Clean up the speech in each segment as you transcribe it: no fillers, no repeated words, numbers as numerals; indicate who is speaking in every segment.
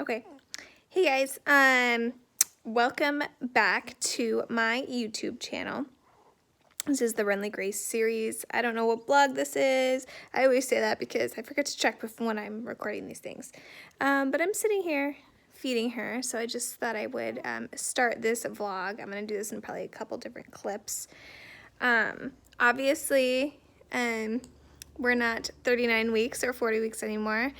Speaker 1: Okay. Hey guys, welcome back to my YouTube channel. This is the Renlee Grace Series. I don't know what blog this is. I always say that because I forget to check when I'm recording these things. But I'm sitting here feeding her, so I just thought I would start this vlog. I'm going to do this in probably a couple different clips. Obviously, we're not 39 weeks or 40 weeks anymore.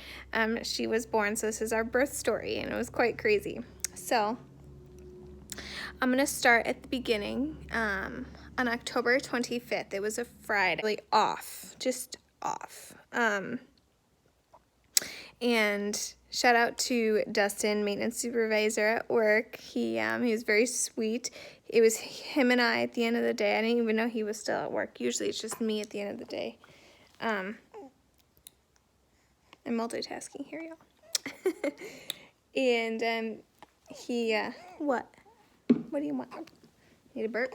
Speaker 1: She was born, so this is our birth story, and it was quite crazy. So I'm going to start at the beginning. On October 25th, it was a Friday, really off, just off. And shout out to Dustin, maintenance supervisor at work. He was very sweet. It was him and I at the end of the day. I didn't even know he was still at work. Usually it's just me at the end of the day. I'm multitasking here, y'all. And he, what? What do you want? Need a burp?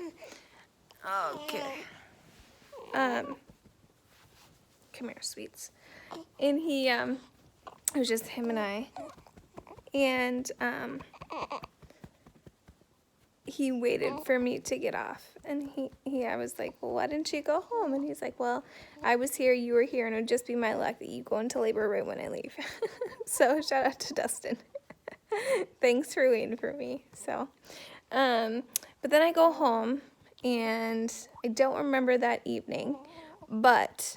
Speaker 1: Okay. Come here, sweets. And he, it was just him and I. And, he waited for me to get off, and I was like, well, why didn't you go home? And he's like, well, I was here, you were here, and it would just be my luck that you go into labor right when I leave. So shout out to Dustin. Thanks for waiting for me. So, but then I go home, and I don't remember that evening, but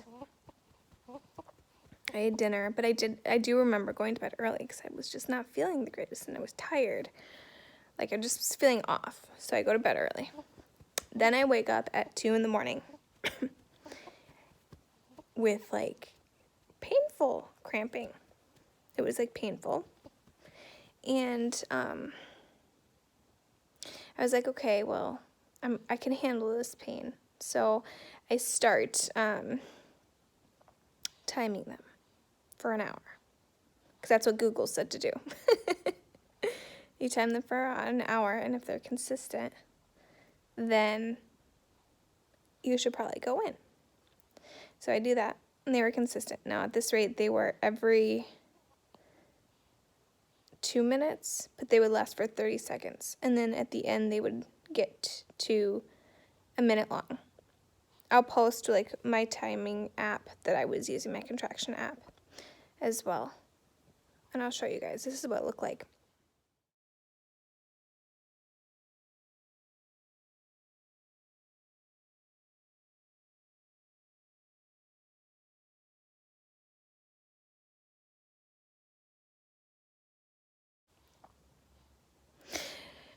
Speaker 1: I had dinner, but I do remember going to bed early because I was just not feeling the greatest, and I was tired. Like, I just was feeling off, so I go to bed early. Then I wake up at 2 in the morning with, like, painful cramping. It was, like, painful. And I was like, okay, well, I can handle this pain. So I start timing them for an hour, because that's what Google said to do. You time them for an hour, and if they're consistent, then you should probably go in. So I do that, and they were consistent. Now, at this rate, they were every 2 minutes, but they would last for 30 seconds. And then at the end, they would get to a minute long. I'll post, like, my timing app that I was using, my contraction app, as well. And I'll show you guys. This is what it looked like.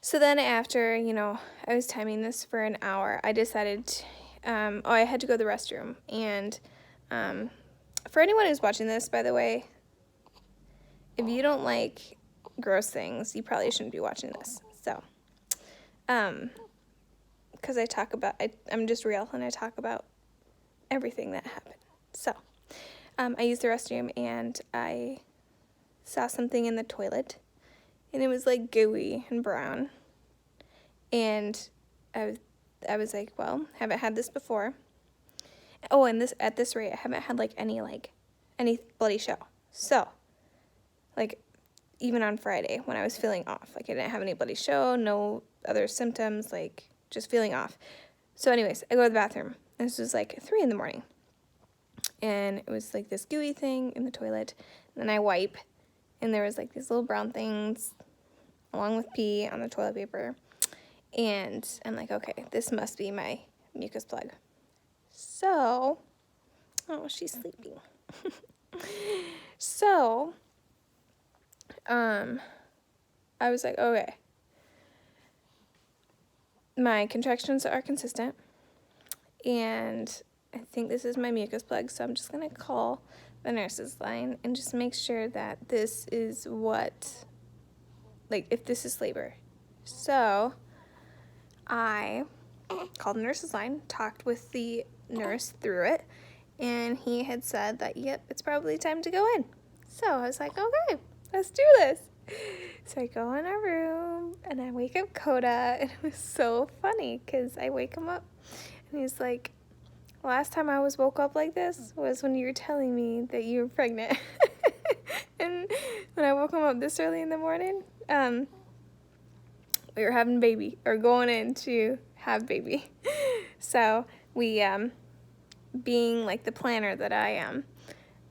Speaker 1: So then after, I was timing this for an hour, I decided, I had to go to the restroom. And for anyone who's watching this, by the way, if you don't like gross things, you probably shouldn't be watching this. So, because I'm just real, and I talk about everything that happened. So, I used the restroom, and I saw something in the toilet. And it was, like, gooey and brown. And I was like, well, haven't had this before. Oh, and at this rate, I haven't had, like, any bloody show. So, like, even on Friday when I was feeling off, like, I didn't have any bloody show, no other symptoms, like, just feeling off. So anyways, I go to the bathroom. This was, like, 3 in the morning. And it was, like, this gooey thing in the toilet. And then I wipe, and there was, like, these little brown things along with pee on the toilet paper. And I'm like, okay, this must be my mucus plug. So, oh, she's sleeping. So, I was like, okay, my contractions are consistent, and I think this is my mucus plug, so I'm just going to call the nurse's line and just make sure that this is if this is labor. So I called the nurse's line, talked with the nurse through it, and he had said that, yep, it's probably time to go in. So I was like, okay, let's do this. So I go in our room, and I wake up Coda, and it was so funny, because I wake him up, and he's like, last time I woke up like this was when you were telling me that you were pregnant. And when I woke him up this early in the morning, we were having baby, or going in to have baby. So we, being like the planner that I am,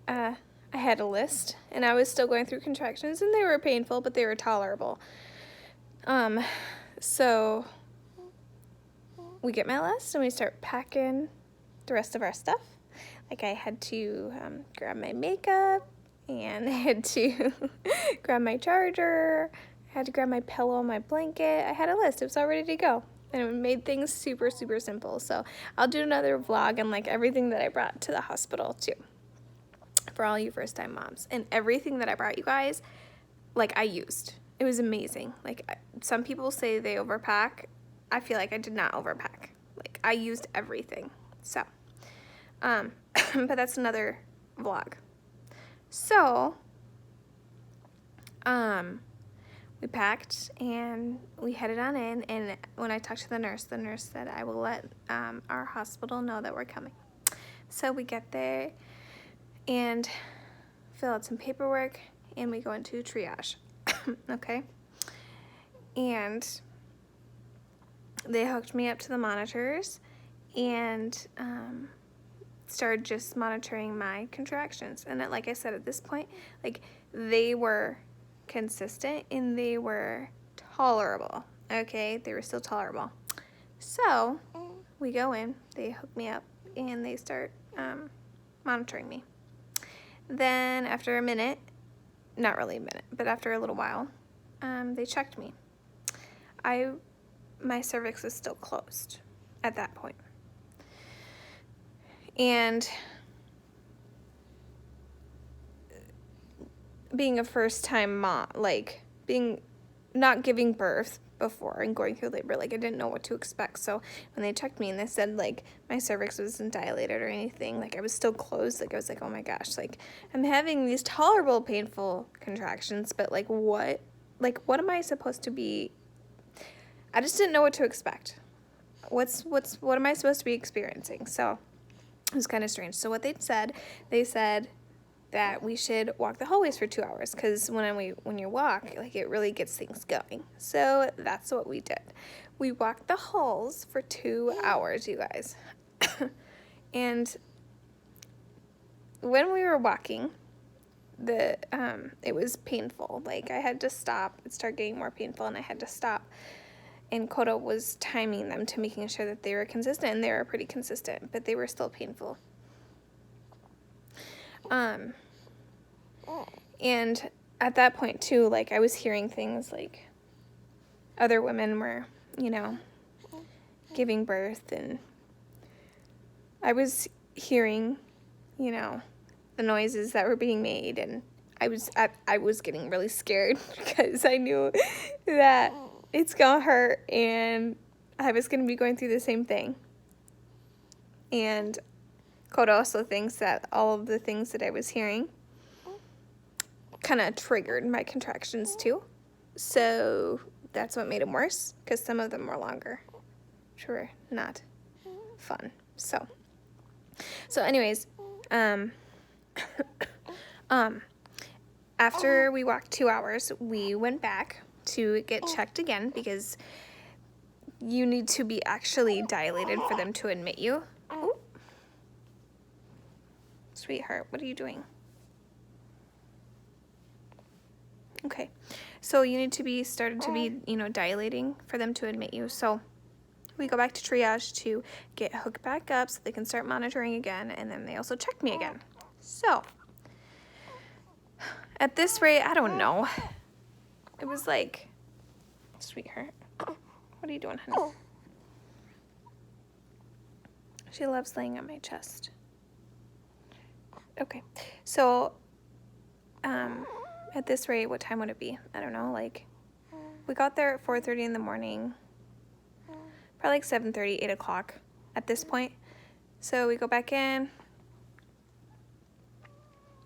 Speaker 1: I had a list, and I was still going through contractions, and they were painful, but they were tolerable. So we get my list, and we start packing the rest of our stuff. Like I had to grab my makeup, and I had to grab my charger, I had to grab my pillow, my blanket. I had a list. It was all ready to go. And it made things super, super simple. So I'll do another vlog on like everything that I brought to the hospital too, for all you first-time moms. And everything that I brought you guys, like I used. It was amazing. Like some people say they overpack. I feel like I did not overpack. Like I used everything. So, but that's another vlog. So, we packed and we headed on in, and when I talked to the nurse said, I will let our hospital know that we're coming. So we get there and fill out some paperwork, and we go into triage. Okay? And they hooked me up to the monitors and started just monitoring my contractions. And like I said, at this point, like they were consistent and they were tolerable. Okay, they were still tolerable. So we go in, they hook me up, and they start monitoring me. Then after a minute, not really a minute, but after a little while, they checked me. My cervix was still closed at that point. And being a first-time mom, like not giving birth before and going through labor, like I didn't know what to expect. So when they checked me and they said like my cervix wasn't dilated or anything, like I was still closed, like I was like, oh my gosh, like I'm having these tolerable, painful contractions, but like what am I supposed to be? I just didn't know what to expect. What am I supposed to be experiencing? So it was kind of strange. So what they said that we should walk the hallways for 2 hours, because when you walk, like it really gets things going. So that's what we did. We walked the halls for 2 hours, you guys. And when we were walking, it was painful. Like I had to stop. It started getting more painful, and I had to stop. And Koda was timing them to making sure that they were consistent, and they were pretty consistent, but they were still painful. And at that point too, like I was hearing things like other women were, giving birth, and I was hearing, the noises that were being made, and I was getting really scared because I knew that it's gonna hurt, and I was gonna be going through the same thing. And Koda also thinks that all of the things that I was hearing kind of triggered my contractions too. So that's what made them worse, because some of them were longer, which were not fun. So anyways, after we walked 2 hours, we went back to get checked again, because you need to be actually dilated for them to admit you. Ooh. Sweetheart, what are you doing? Okay, so you need to be started to be, dilating for them to admit you. So we go back to triage to get hooked back up so they can start monitoring again, and then they also check me again. So at this rate, I don't know. It was like, sweetheart, what are you doing, honey? She loves laying on my chest. Okay, so at this rate, what time would it be? I don't know, like, we got there at 4:30 in the morning, probably like 7:30, 8 o'clock at this point. So we go back in,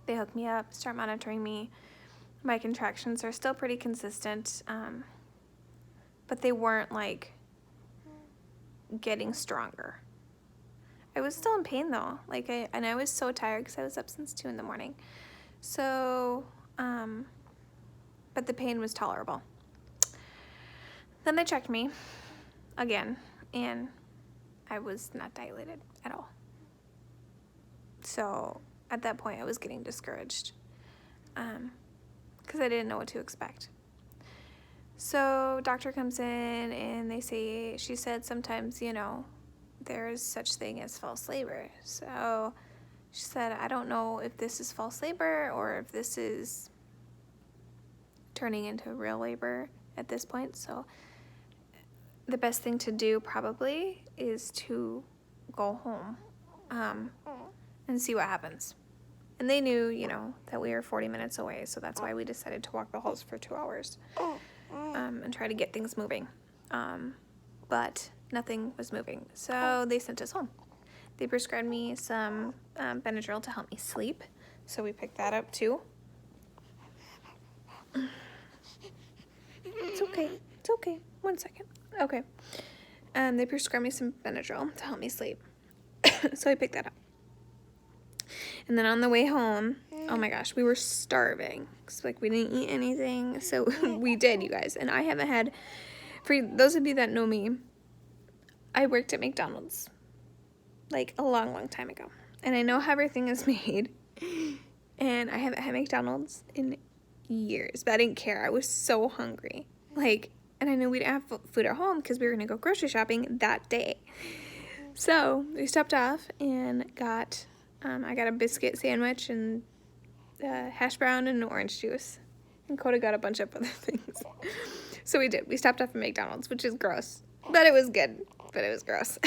Speaker 1: they hook me up, start monitoring me. My contractions are still pretty consistent, but they weren't like getting stronger. I was still in pain though, and I was so tired because I was up since 2 in the morning. So but the pain was tolerable. Then they checked me again, and I was not dilated at all. So at that point, I was getting discouraged because I didn't know what to expect. So doctor comes in and she said sometimes, there's such thing as false labor. So she said, I don't know if this is false labor or if this is turning into real labor at this point. So the best thing to do probably is to go home and see what happens. And they knew, that we were 40 minutes away. So that's why we decided to walk the halls for 2 hours and try to get things moving. But nothing was moving. So they sent us home. They prescribed me some Benadryl to help me sleep. So we picked that up too. It's okay. It's okay. 1 second. Okay. They prescribed me some Benadryl to help me sleep. So I picked that up. And then on the way home, oh my gosh, we were starving. So, we didn't eat anything. So we did, you guys. And I haven't had, for those of you that know me, I worked at McDonald's a long, long time ago. And I know how everything is made. And I haven't had McDonald's in years. But I didn't care. I was so hungry. And I knew we didn't have food at home because we were going to go grocery shopping that day. So we stopped off and I got a biscuit sandwich and hash brown and orange juice. And Coda got a bunch of other things. So we did. We stopped off at McDonald's, which is gross. But it was good. But it was gross.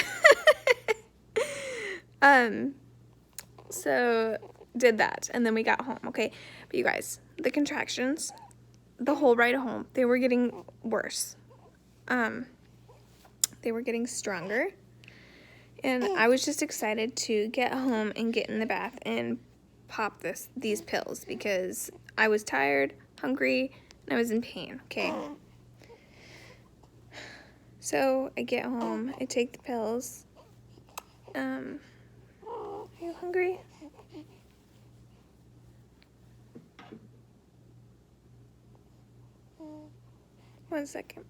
Speaker 1: So did that. And then we got home, okay? But you guys, the contractions, the whole ride home, they were getting worse. They were getting stronger. And I was just excited to get home and get in the bath and pop these pills because I was tired, hungry, and I was in pain, okay? So I get home, I take the pills. Are you hungry? One second.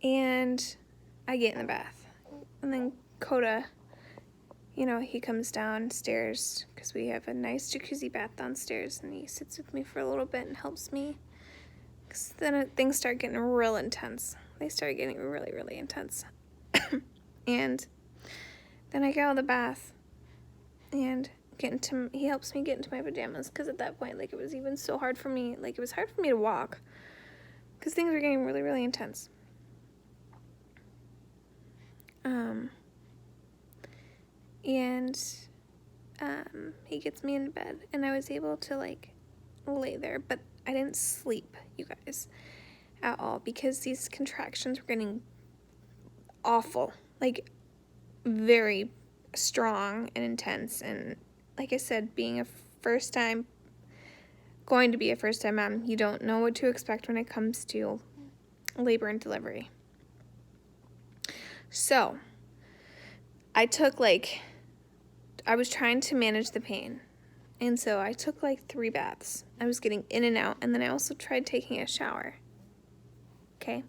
Speaker 1: And I get in the bath. And then Coda, he comes downstairs because we have a nice jacuzzi bath downstairs. And he sits with me for a little bit and helps me. Because then things start getting real intense. They start getting really, really intense. And then I get out of the bath and he helps me get into my pajamas. Because at that point, it was even so hard for me. It was hard for me to walk. Because things were getting really, really intense. And he gets me into bed, and I was able to lay there, but I didn't sleep, you guys, at all, because these contractions were getting awful, very strong and intense. And like I said, going to be a first-time mom, you don't know what to expect when it comes to labor and delivery. So I took I was trying to manage the pain. And so I took 3 baths. I was getting in and out. And then I also tried taking a shower. Okay.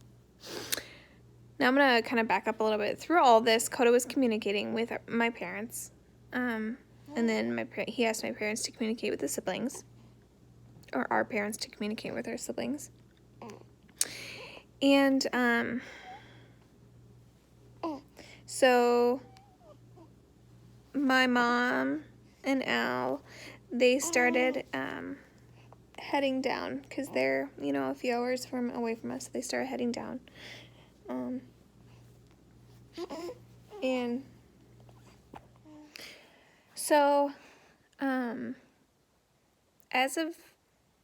Speaker 1: Now I'm going to kind of back up a little bit. Through all this, Coda was communicating with my parents. And then he asked my parents to communicate with the siblings. Or our parents to communicate with our siblings. And so my mom and Al, they started heading down because they're, a few hours away from us. So they started heading down. And so, as of,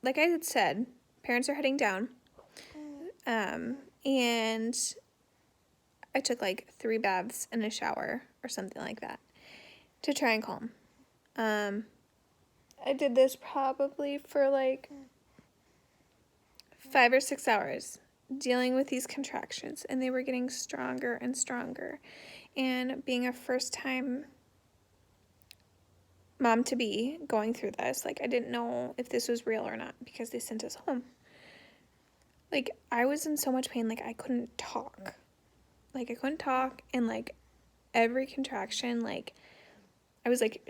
Speaker 1: like I had said, parents are heading down. And I took 3 baths and a shower or something like that to try and calm. I did this probably for 5 or 6 hours dealing with these contractions, and they were getting stronger and stronger. And being a first-time mom-to-be going through this. Like, I didn't know if this was real or not because they sent us home. Like, I was in so much pain, like, I couldn't talk. Like, I couldn't talk, and, like, every contraction, like, I was, like,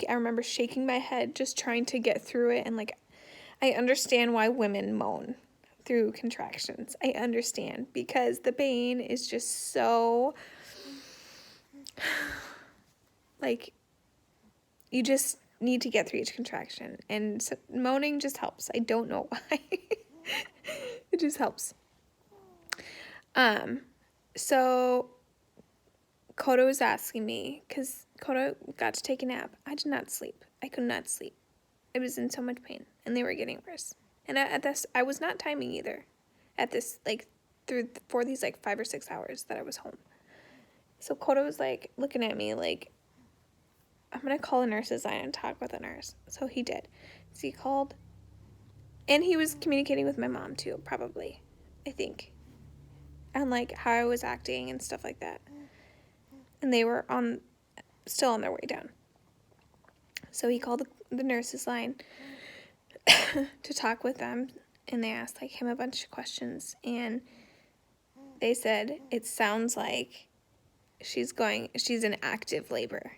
Speaker 1: I remember shaking my head just trying to get through it, and, like, I understand why women moan through contractions. I understand, because the pain is just so, like, you just need to get through each contraction, and so moaning just helps. I don't know why. It just helps. So Koda was asking me, because Koda got to take a nap. I did not sleep. I could not sleep. I was in so much pain, and they were getting worse. And at this, I was not timing either. At this, like, for these, like, 5 or 6 hours that I was home. So Koda was, like, looking at me, like, I'm going to call a nurse's line and talk with a nurse. So he did. So he called, and he was communicating with my mom, too, probably, I think, on, like, how I was acting and stuff like that. And they were still on their way down. So he called the nurse's line to talk with them, and they asked, like, him a bunch of questions, and they said, it sounds like she's in active labor,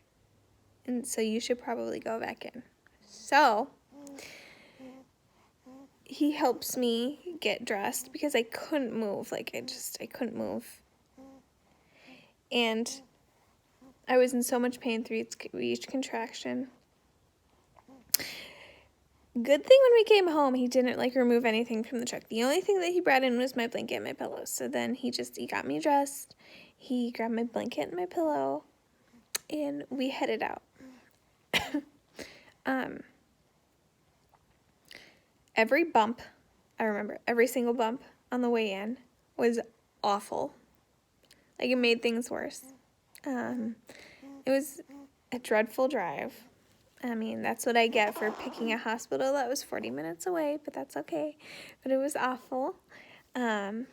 Speaker 1: and so you should probably go back in. So he helps me get dressed because I couldn't move. Like, I couldn't move. And I was in so much pain through each contraction. Good thing when we came home, he didn't, like, remove anything from the truck. The only thing that he brought in was my blanket and my pillow. So then he got me dressed. He grabbed my blanket and my pillow, and we headed out. Every bump, I remember, every single bump on the way in was awful. Like, it made things worse. It was a dreadful drive. I mean, that's what I get for picking a hospital that was 40 minutes away, but that's okay. But it was awful. And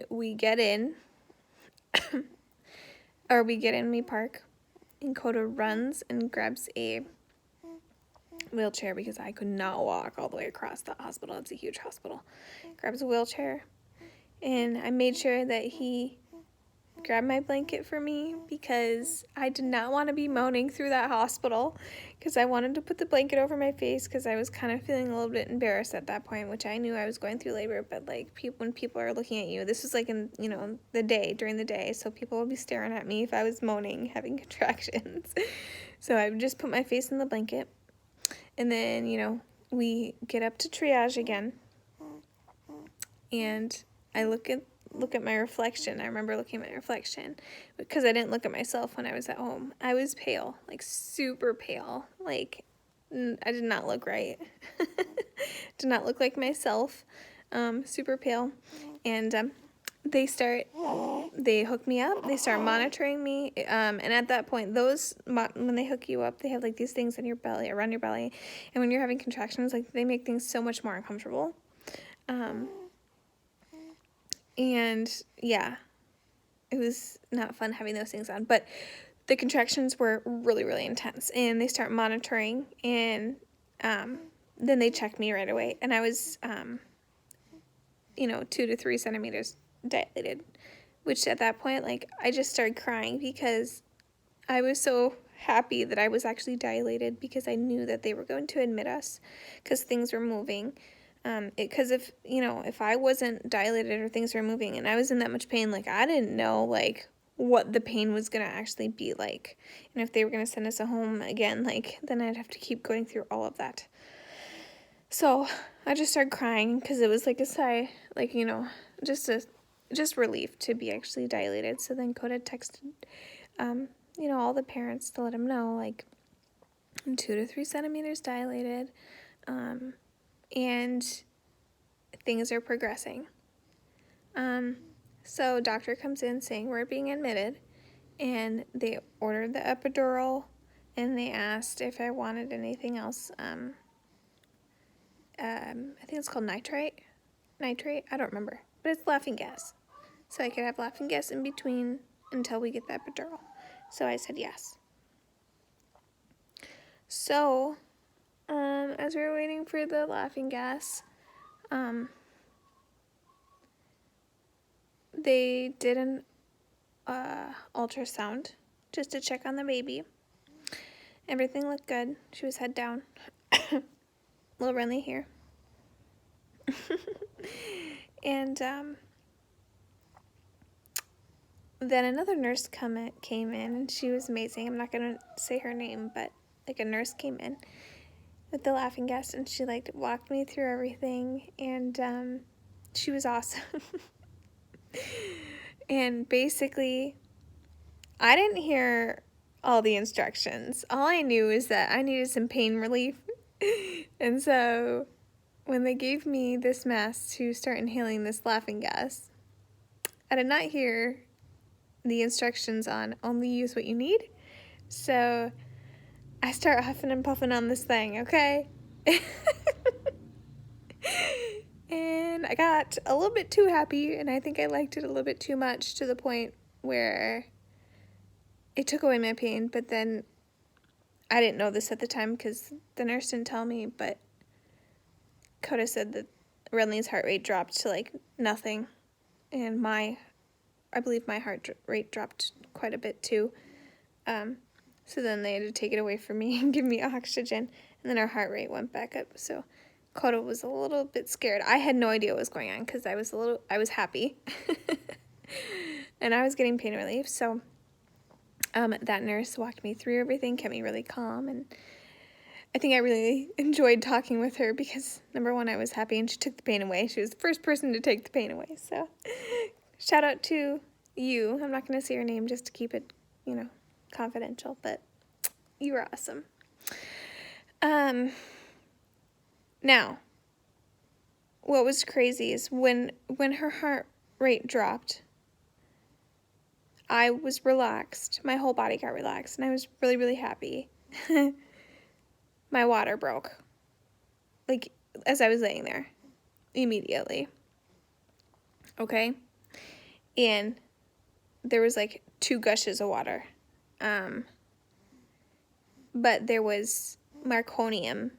Speaker 1: we get in, we park, and Koda runs and grabs a wheelchair because I could not walk all the way across the hospital. It's a huge hospital. Grabs a wheelchair, and I made sure that he grabbed my blanket for me because I did not want to be moaning through that hospital, because I wanted to put the blanket over my face because I was kind of feeling a little bit embarrassed at that point, which I knew I was going through labor, but, like, when people are looking at you, this was, like, in, during the day, so people would be staring at me if I was moaning, having contractions. So I would just put my face in the blanket, and then, we get up to triage again, and I look at my reflection. I remember looking at my reflection because I didn't look at myself when I was at home. I was pale, like, super pale. Like, I did not look right. Did not look like myself. Super pale. And they hook me up. They start monitoring me. And at that point, when they hook you up, they have, like, these things in your belly, around your belly. And when you're having contractions, like, they make things so much more uncomfortable. And yeah, it was not fun having those things on, but the contractions were really, really intense, and they start monitoring, and then they checked me right away, and I was 2 to 3 centimeters dilated, which at that point, like, I just started crying because I was so happy that I was actually dilated, because I knew that they were going to admit us because things were moving. Because if I wasn't dilated or things were moving and I was in that much pain, like, I didn't know, like, what the pain was going to actually be like. And if they were going to send us home again, like, then I'd have to keep going through all of that. So I just started crying because it was like a sigh, like, just relief to be actually dilated. So then Koda texted, all the parents to let them know, like, I'm 2 to 3 centimeters dilated. And things are progressing. So doctor comes in saying we're being admitted, and they ordered the epidural, and they asked if I wanted anything else. I think it's called nitrate, I don't remember, but it's laughing gas. So I could have laughing gas in between until we get the epidural. So I said yes. So, as we were waiting for the laughing gas, they did an ultrasound just to check on the baby. Everything looked good. She was head down. Little Renlee here. And then another nurse came in, and she was amazing. I'm not gonna say her name, but like a nurse came in with the laughing gas, and she like walked me through everything, and she was awesome. And basically, I didn't hear all the instructions. All I knew is that I needed some pain relief. And so when they gave me this mask to start inhaling this laughing gas, I did not hear the instructions on only use what you need. So I start huffing and puffing on this thing, okay? And I got a little bit too happy, and I think I liked it a little bit too much to the point where it took away my pain. But then I didn't know this at the time because the nurse didn't tell me, but Coda said that Renlee's heart rate dropped to like nothing, and I believe my heart rate dropped quite a bit too. So then they had to take it away from me and give me oxygen, and then our heart rate went back up. So Coda was a little bit scared. I had no idea what was going on because I was happy. And I was getting pain relief. So that nurse walked me through everything, kept me really calm, and I think I really enjoyed talking with her because, number one, I was happy, and she took the pain away. She was the first person to take the pain away. So shout out to you. I'm not going to say your name just to keep it, confidential, but you were awesome. Now, what was crazy is when her heart rate dropped, I was relaxed. My whole body got relaxed, and I was really, really happy. My water broke, like, as I was laying there, immediately. Okay? And there was, like, 2 gushes of water. But there was Marconium.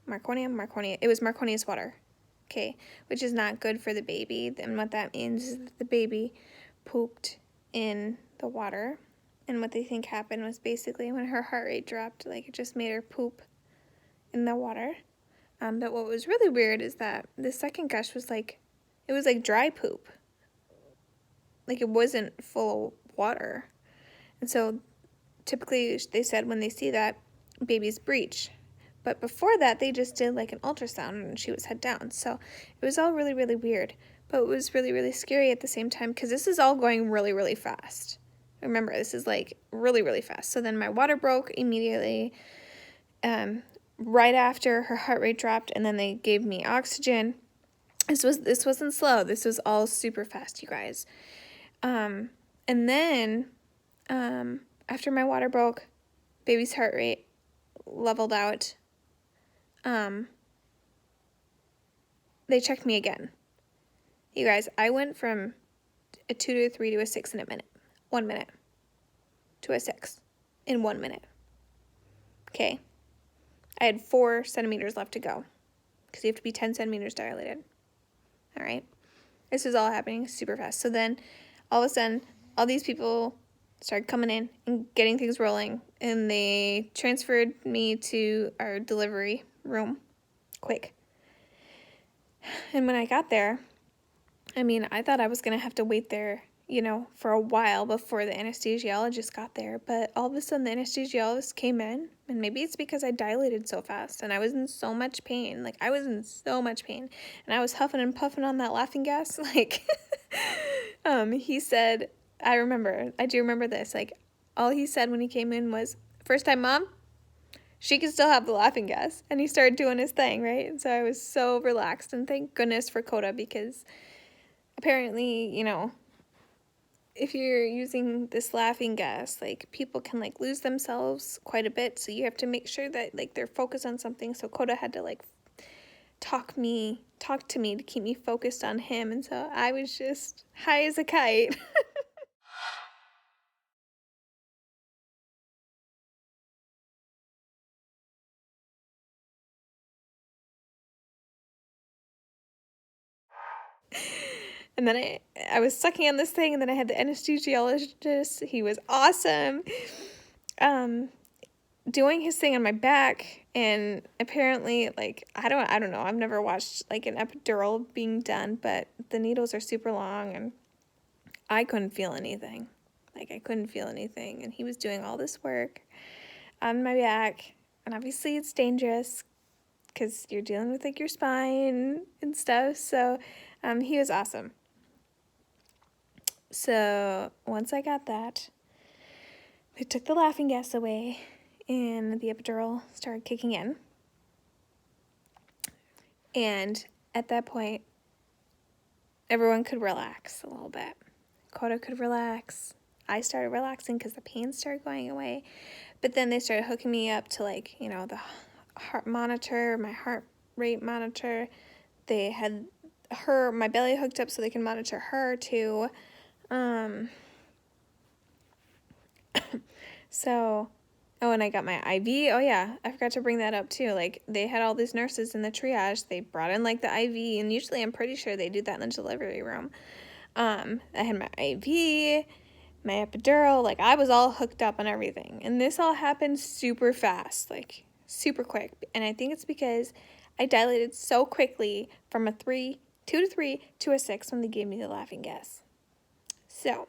Speaker 1: It was Marconius water, okay, which is not good for the baby. And what that means is that the baby pooped in the water. And what they think happened was basically when her heart rate dropped, like, it just made her poop in the water. But what was really weird is that the second gush was like, it was like dry poop. Like, it wasn't full of water. And so typically they said when they see that, babies breach. But before that, they just did like an ultrasound, and she was head down. So it was all really, really weird. But it was really, really scary at the same time because this is all going really, really fast. Remember, this is like really, really fast. So then my water broke immediately. Right after her heart rate dropped, and then they gave me oxygen. This wasn't slow. This was all super fast, you guys. And then after my water broke, baby's heart rate leveled out. They checked me again. You guys, I went from a 2 to a 3 to a 6 in a minute. 1 minute to a 6 in 1 minute. Okay. I had 4 centimeters left to go because you have to be 10 centimeters dilated. All right. This is all happening super fast. So then all of a sudden, all these people started coming in and getting things rolling, and they transferred me to our delivery room quick. And when I got there, I thought I was going to have to wait there, for a while before the anesthesiologist got there. But all of a sudden, the anesthesiologist came in, and maybe it's because I dilated so fast, and I was in so much pain. Like, I was in so much pain, and I was huffing and puffing on that laughing gas. Like, he said, I do remember this. Like, all he said when he came in was, "First time mom? She can still have the laughing gas." And he started doing his thing, right? And so I was so relaxed, and thank goodness for Coda, because apparently, if you're using this laughing gas, like, people can, like, lose themselves quite a bit, so you have to make sure that, like, they're focused on something. So Coda had to, like, talk to me to keep me focused on him, and so I was just high as a kite. And then I was sucking on this thing, and then I had the anesthesiologist. He was awesome. Doing his thing on my back, and apparently, like, I don't know. I've never watched like an epidural being done, but the needles are super long, and I couldn't feel anything. Like, I couldn't feel anything, and he was doing all this work on my back, and obviously it's dangerous because you're dealing with like your spine and stuff. So, he was awesome. So once I got that, they took the laughing gas away, and the epidural started kicking in. And at that point, everyone could relax a little bit. Coda could relax. I started relaxing because the pain started going away. But then they started hooking me up to, like, you know, the heart monitor, my heart rate monitor. They had my belly hooked up so they can monitor her too. So, oh, and I got my IV. Oh, yeah, I forgot to bring that up, too. Like, they had all these nurses in the triage. They brought in, like, the IV, and usually I'm pretty sure they do that in the delivery room. I had my IV, my epidural. Like, I was all hooked up and everything. And this all happened super fast, like, super quick. And I think it's because I dilated so quickly from a 2 to 3 to a 6 when they gave me the laughing gas. So,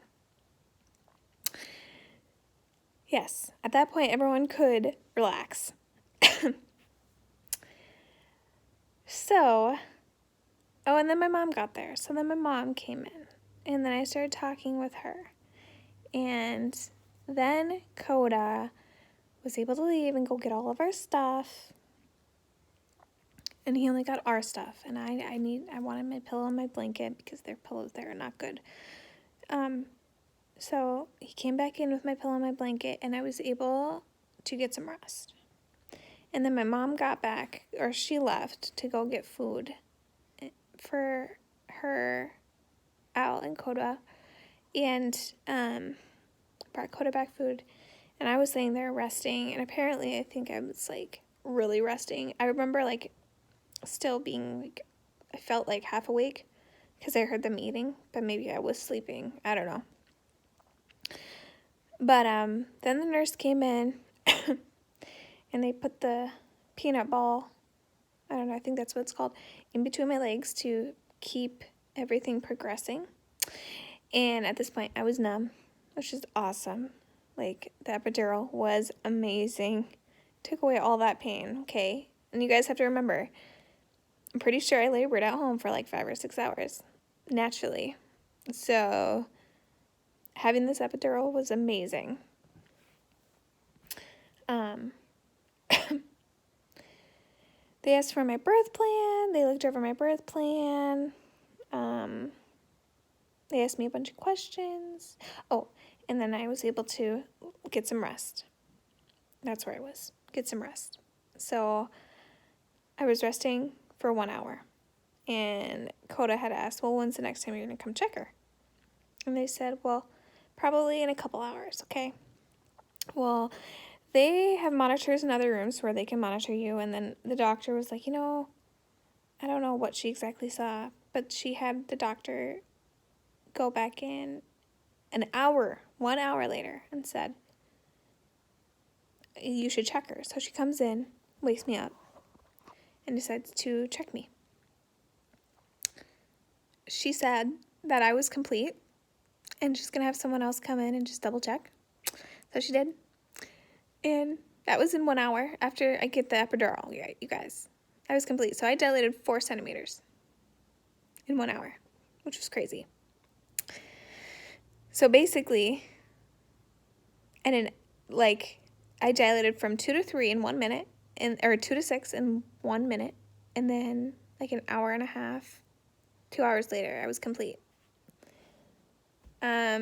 Speaker 1: yes, at that point, everyone could relax. So, oh, and then my mom got there. So then my mom came in, and then I started talking with her. And then Coda was able to leave and go get all of our stuff. And he only got our stuff. And I wanted my pillow and my blanket because their pillows there are not good. So he came back in with my pillow and my blanket, and I was able to get some rest. And then my mom got back, or she left to go get food for her, Al, and Coda, and brought Coda back food. And I was laying there resting, and apparently I think I was, like, really resting. I remember, like, still being, like, I felt like half awake because I heard them eating, but maybe I was sleeping. I don't know. But then the nurse came in, and they put the peanut ball, I don't know, I think that's what it's called, in between my legs to keep everything progressing. And at this point, I was numb, which is awesome. Like, the epidural was amazing. Took away all that pain, okay? And you guys have to remember, I'm pretty sure I labored at home for like 5 or 6 hours, naturally. So, having this epidural was amazing. They asked for my birth plan. They looked over my birth plan. They asked me a bunch of questions. Oh, and then I was able to get some rest. That's where I was. Get some rest. So I was resting for 1 hour. And Coda had asked, well, when's the next time you're going to come check her? And they said, well, probably in a couple hours, okay? Well, they have monitors in other rooms where they can monitor you. And then the doctor was like, you know, I don't know what she exactly saw, but she had the doctor go back in 1 hour later, and said, you should check her. So she comes in, wakes me up, and decides to check me. She said that I was complete, and she's going to have someone else come in and just double check. So she did. And that was in 1 hour after I get the epidural, you guys. I was complete. So I dilated 4 centimeters in 1 hour, which was crazy. So basically, and in, like, I dilated from 2 to 3 in 1 minute, or 2 to 6 in 1 minute, and then like an hour and a half, 2 hours later, I was complete.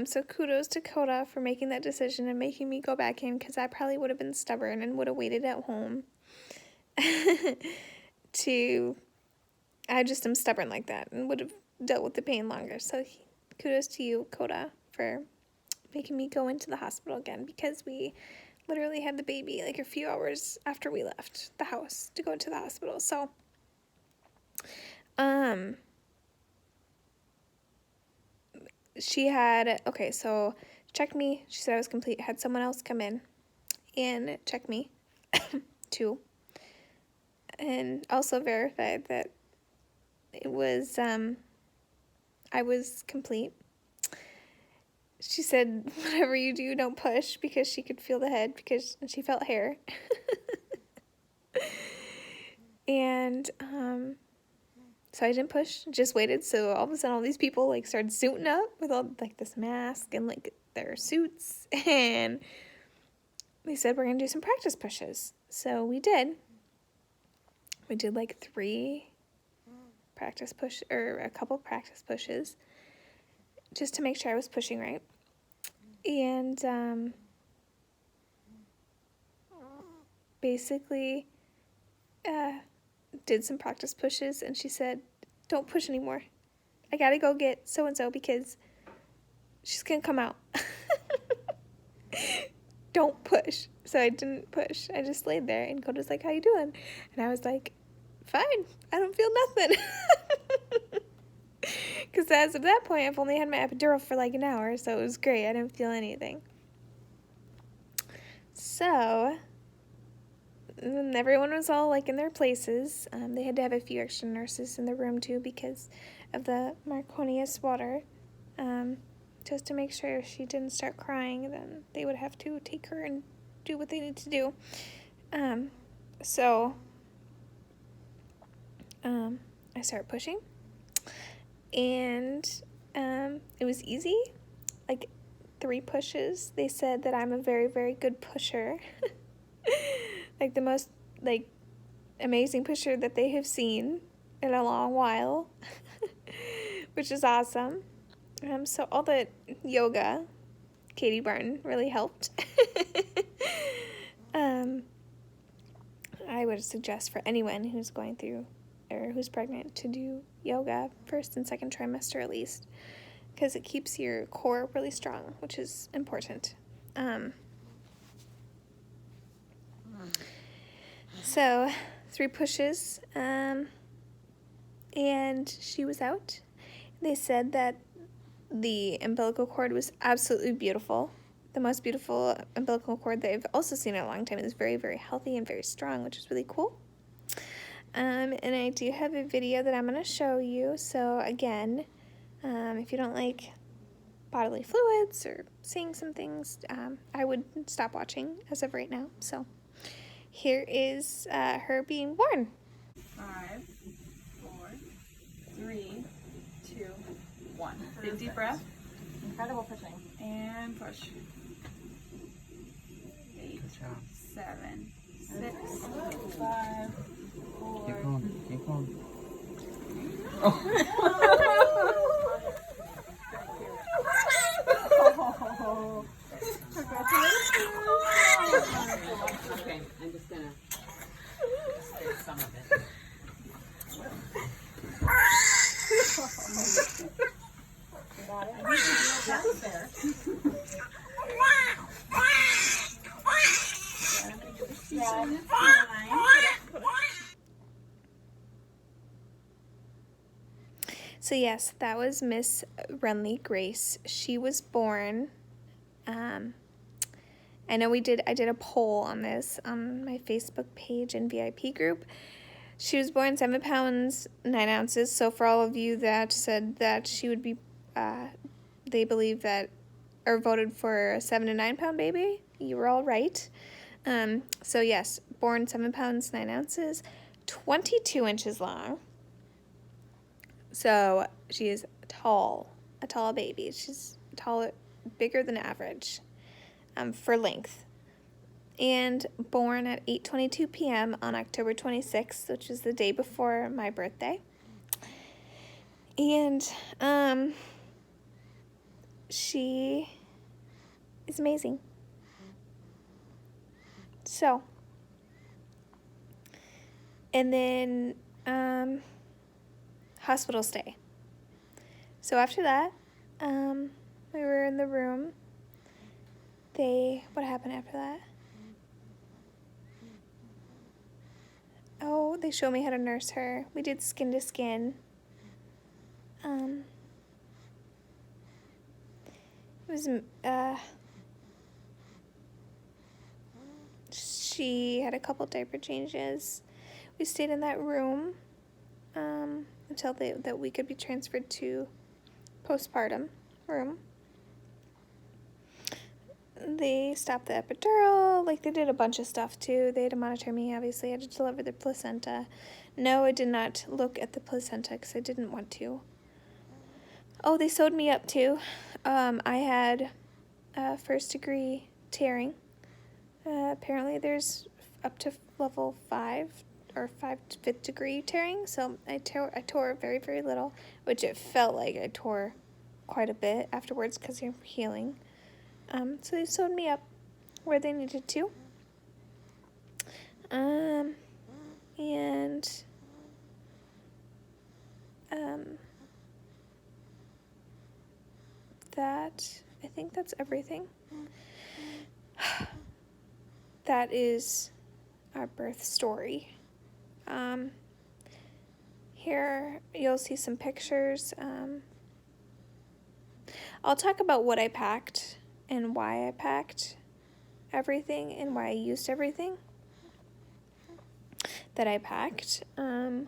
Speaker 1: So kudos to Coda for making that decision and making me go back in, because I probably would have been stubborn and would have waited at home. I just am stubborn like that and would have dealt with the pain longer. So kudos to you, Coda, for making me go into the hospital again, because we literally had the baby like a few hours after we left the house to go to the hospital. So, she had, okay, so checked me. She said I was complete. Had someone else come in and check me too. And also verified that it was, I was complete. She said, whatever you do, don't push, because she could feel the head, because she felt hair. And, so I didn't push, just waited. So all of a sudden, all these people, like, started suiting up with all, like, this mask and, like, their suits. And they said, we're going to do some practice pushes. So we did. We did, like, 3 practice push, or a couple practice pushes, just to make sure I was pushing right. And, basically, did some practice pushes, and she said, don't push anymore. I gotta go get so-and-so because she's gonna come out. Don't push. So I didn't push. I just laid there, and Coda's like, how you doing? And I was like, fine. I don't feel nothing. Because as of that point, I've only had my epidural for like an hour, so it was great. I didn't feel anything. So, and everyone was all like in their places. They had to have a few extra nurses in the room too because of the Marconius water. Just to make sure if she didn't start crying, then they would have to take her and do what they need to do. So I started pushing, and it was easy, like 3 pushes. They said that I'm a very, very good pusher. Like the most, like, amazing pusher that they have seen in a long while, which is awesome. So all the yoga, Katie Barton, really helped. I would suggest for anyone who's going through or who's pregnant to do yoga 1st and 2nd trimester at least, because it keeps your core really strong, which is important. So 3 pushes, and she was out. They said that the umbilical cord was absolutely beautiful. The most beautiful umbilical cord they've also seen in a long time. It was very, very healthy and very strong, which is really cool. And I do have a video that I'm going to show you. So again, if you don't like bodily fluids or seeing some things, I would stop watching as of right now. So here is her being born.
Speaker 2: 5, 4, 3, 2, 1. Big deep breath.
Speaker 3: Incredible pushing.
Speaker 2: And push. 8, 7, 6, 5, 4.
Speaker 4: Keep going. Keep going.
Speaker 3: Okay, I'm just gonna spare some of it.
Speaker 1: So yes, that was Miss Renlee Grace. She was born, I know I did a poll on this on my Facebook page and VIP group. She was born 7 pounds, 9 ounces. So for all of you that said that she would be, they believe that, or voted for a 7 to 9 pound baby, you were all right. So yes, born 7 pounds, 9 ounces, 22 inches long. So she is tall, a tall baby. She's taller, bigger than average for length. And born at 8:22 p.m. on October 26th, which is the day before my birthday. And she is amazing. So, and then hospital stay. So after that, we were in the room. What happened after that? Oh, they showed me how to nurse her. We did skin to skin. was, she had a couple diaper changes. We stayed in that room until that we could be transferred to postpartum room. They stopped the epidural, like they did a bunch of stuff too. They had to monitor me, obviously. I had to deliver the placenta. No, I did not look at the placenta because I didn't want to. Oh, they sewed me up too. I had first degree tearing. Apparently there's up to level 5 or 5th degree tearing. So I tore very, very little, which it felt like I tore quite a bit afterwards because you're healing. So they sewed me up where they needed to. And that, I think that's everything. That is our birth story. Here you'll see some pictures. I'll talk about what I packed and why I packed everything and why I used everything that I packed. And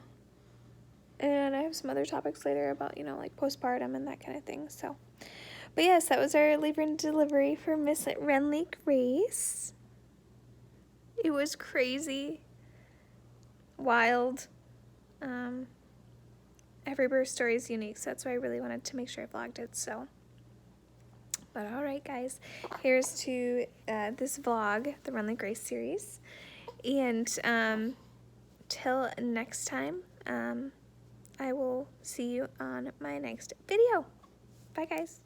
Speaker 1: I have some other topics later about, like postpartum and that kind of thing. So, but yes, that was our labor and delivery for Miss Renlee Grace. It was crazy, wild. Every birth story is unique, so that's why I really wanted to make sure I vlogged it. So, but all right, guys, here's to this vlog, the Renlee Grace Series, and till next time, I will see you on my next video. Bye, guys.